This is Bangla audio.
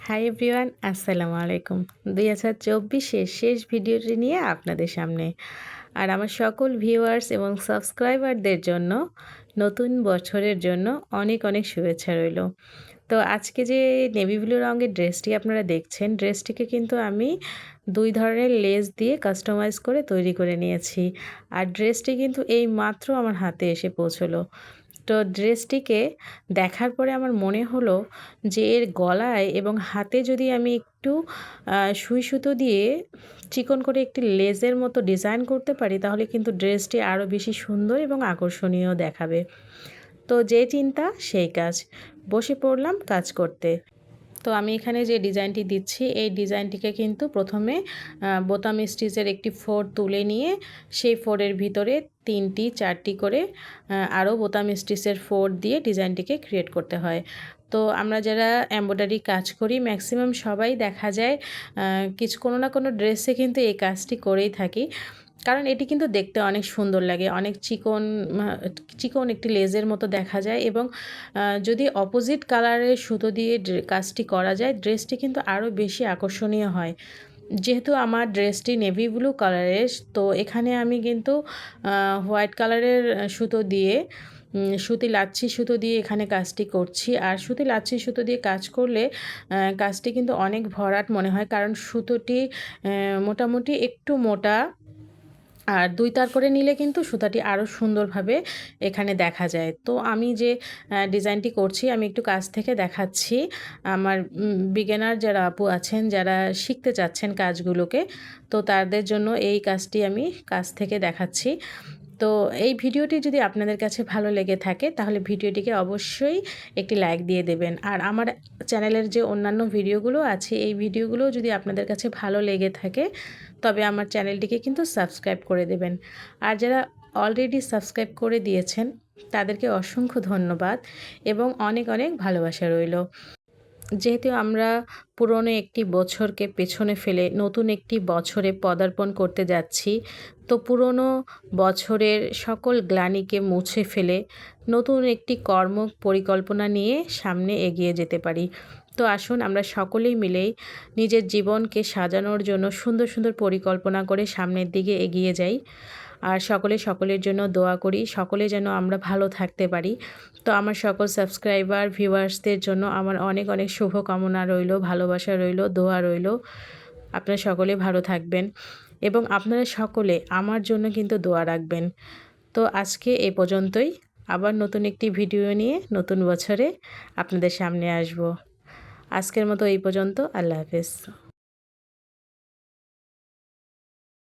হাই এভরিওয়ান, আসসালামু আলাইকুম। 2024-এর শেষ ভিডিওটি নিয়ে আপনাদের সামনে। আর আমার সকল ভিউয়ার্স এবং সাবস্ক্রাইবারদের জন্য নতুন বছরের জন্য অনেক অনেক শুভেচ্ছা রইল। তো আজকে যে নেভি ব্লু রঙের ড্রেসটি আপনারা দেখছেন, ড্রেসটিকে কিন্তু আমি 2 ধরনের লেস দিয়ে কাস্টমাইজ করে তৈরি করে নিয়েছি। আর ড্রেসটি কিন্তু এইমাত্র আমার হাতে এসে পৌঁছলো। তো ড্রেসটিকে দেখার পরে আমার মনে হলো যে এর গলায় এবং হাতে যদি আমি একটু সুই সুতো দিয়ে চিকন করে একটি লেজের মতো ডিজাইন করতে পারি, তাহলে কিন্তু ড্রেসটি আরও বেশি সুন্দর এবং আকর্ষণীয় দেখাবে। তো যে চিন্তা সেই কাজ, বসে পড়লাম কাজ করতে। তো আমি এখানে যে ডিজাইনটি দিচ্ছি, এই ডিজাইনটিকে কিন্তু প্রথমে বোতাম স্টিচের একটি ফোর তুলে নিয়ে সেই ফোরের ভিতরে 3টি 4টি করে আরও বোতাম স্টিচের ফোর দিয়ে ডিজাইনটিকে ক্রিয়েট করতে হয়। তো আমরা যারা এমব্রয়ডারি কাজ করি ম্যাক্সিমাম সবাই দেখা যায় কোনো না কোনো ড্রেসে কিন্তু এই কাজটি করেই থাকি, কারণ এটি কিন্তু দেখতে অনেক সুন্দর লাগে, অনেক চিকন চিকন একটি লেজের মতো দেখা যায়। এবং যদি অপোজিট কালারের সুতো দিয়ে কাজটি করা যায়, ড্রেসটি কিন্তু আরও বেশি আকর্ষণীয় হয়। যেহেতু আমার ড্রেসটি নেভি ব্লু কালারের, তো এখানে আমি কিন্তু হোয়াইট কালারের সুতো দিয়ে সুতি লাচ্ছি সুতো দিয়ে এখানে কাজটি করছি। আর সুতি লাচ্ছি সুতো দিয়ে কাজ করলে কাজটি কিন্তু অনেক ভরাট মনে হয়, কারণ সুতোটি মোটামুটি একটু মোটা, আর 2 তার করে নিলে কিন্তু সুতাটি আরও সুন্দরভাবে এখানে দেখা যায়। তো আমি যে ডিজাইনটি করছি, আমি একটু কাছ থেকে দেখাচ্ছি। আমার বিগিনার যারা আপু আছেন, যারা শিখতে চাচ্ছেন কাজগুলোকে, তো তাদের জন্য এই কাজটি আমি কাছ থেকে দেখাচ্ছি। তো এই ভিডিওটি যদি আপনাদের কাছে ভালো লেগে থাকে, তাহলে ভিডিওটিকে অবশ্যই একটি লাইক দিয়ে দেবেন। আর আমার চ্যানেলের যে অন্যান্য ভিডিওগুলো আছে, এই ভিডিওগুলো যদি আপনাদের কাছে ভালো লেগে থাকে, তবে আমার চ্যানেলটিকে কিন্তু সাবস্ক্রাইব করে দেবেন। আর যারা অলরেডি সাবস্ক্রাইব করে দিয়েছেন, তাদেরকে অসংখ্য ধন্যবাদ এবং অনেক অনেক ভালোবাসা রইল। যেহেতু আমরা পুরনো একটি বছরকে পেছনে ফেলে নতুন একটি বছরে পদার্পণ করতে যাচ্ছি, তো পুরনো বছরের সকল গ্লানিকে মুছে ফেলে নতুন একটি কর্ম পরিকল্পনা নিয়ে সামনে এগিয়ে যেতে পারি। তো আসুন আমরা সকলেই মিলেই নিজের জীবনকে সাজানোর জন্য সুন্দর সুন্দর পরিকল্পনা করে সামনের দিকে এগিয়ে যাই। আর সকলের জন্য দোয়া করি, সকলে যেন আমরা ভালো থাকতে পারি। তো আমার সকল সাবস্ক্রাইবার ভিউয়ার্সদের জন্য আমার অনেক অনেক শুভকামনা রইল, ভালোবাসা রইল, দোয়া রইল। আপনারা সকলে ভালো থাকবেন এবং আপনারা সকলে আমার জন্য কিন্তু দোয়া রাখবেন। তো আজকে এ পর্যন্তই। আবার নতুন একটি ভিডিও নিয়ে নতুন বছরে আপনাদের সামনে আসব। আজকের মতো এই পর্যন্ত। আল্লাহ হাফেজ।